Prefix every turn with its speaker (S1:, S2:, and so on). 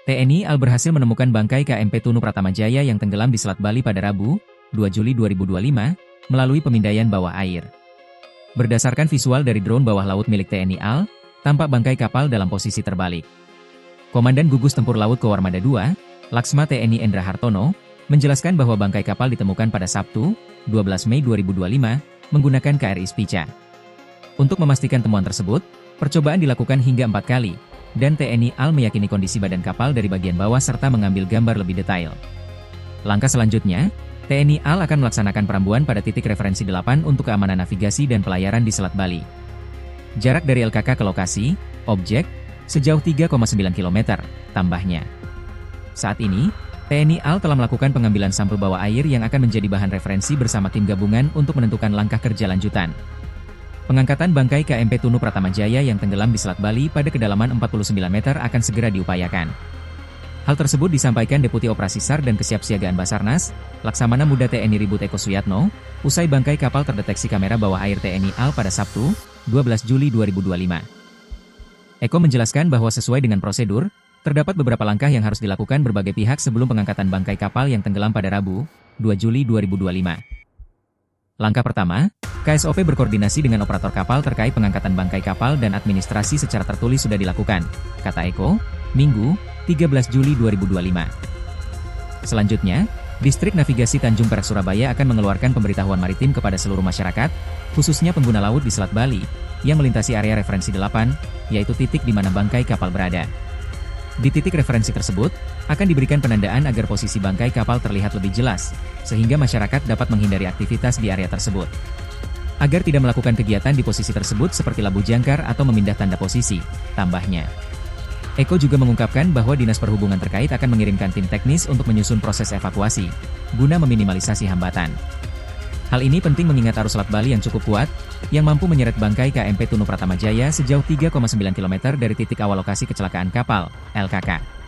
S1: TNI AL berhasil menemukan bangkai KMP Tunu Pratamajaya yang tenggelam di Selat Bali pada Rabu, 2 Juli 2025, melalui pemindaian bawah air. Berdasarkan visual dari drone bawah laut milik TNI AL, tampak bangkai kapal dalam posisi terbalik. Komandan Gugus Tempur Laut Koarmada II, Laksma TNI Endra Hartono, menjelaskan bahwa bangkai kapal ditemukan pada Sabtu, 12 Mei 2025, menggunakan KRI Spica. Untuk memastikan temuan tersebut, percobaan dilakukan hingga 4 kali, dan TNI AL meyakini kondisi badan kapal dari bagian bawah serta mengambil gambar lebih detail. Langkah selanjutnya, TNI AL akan melaksanakan perambuan pada titik referensi 8 untuk keamanan navigasi dan pelayaran di Selat Bali. Jarak dari LKK ke lokasi, objek, sejauh 3,9 km, tambahnya. Saat ini, TNI AL telah melakukan pengambilan sampel bawah air yang akan menjadi bahan referensi bersama tim gabungan untuk menentukan langkah kerja lanjutan. Pengangkatan bangkai KMP Tunu Pratamajaya yang tenggelam di Selat Bali pada kedalaman 49 meter akan segera diupayakan. Hal tersebut disampaikan Deputi Operasi SAR dan Kesiapsiagaan Basarnas, Laksamana Muda TNI Ribut Eko Suyatno, usai bangkai kapal terdeteksi kamera bawah air TNI AL pada Sabtu, 12 Juli 2025. Eko menjelaskan bahwa sesuai dengan prosedur, terdapat beberapa langkah yang harus dilakukan berbagai pihak sebelum pengangkatan bangkai kapal yang tenggelam pada Rabu, 2 Juli 2025. Langkah pertama, KSOP berkoordinasi dengan operator kapal terkait pengangkatan bangkai kapal dan administrasi secara tertulis sudah dilakukan, kata Eko, Minggu, 13 Juli 2025. Selanjutnya, Distrik Navigasi Tanjung Perak Surabaya akan mengeluarkan pemberitahuan maritim kepada seluruh masyarakat, khususnya pengguna laut di Selat Bali, yang melintasi area referensi 8, yaitu titik di mana bangkai kapal berada. Di titik referensi tersebut, akan diberikan penandaan agar posisi bangkai kapal terlihat lebih jelas, sehingga masyarakat dapat menghindari aktivitas di area tersebut. Agar tidak melakukan kegiatan di posisi tersebut seperti labuh jangkar atau memindah tanda posisi, tambahnya. Eko juga mengungkapkan bahwa Dinas Perhubungan terkait akan mengirimkan tim teknis untuk menyusun proses evakuasi, guna meminimalisasi hambatan. Hal ini penting mengingat arus Selat Bali yang cukup kuat, yang mampu menyeret bangkai KMP Tunu Pratamajaya sejauh 3,9 km dari titik awal lokasi kecelakaan kapal, LKK.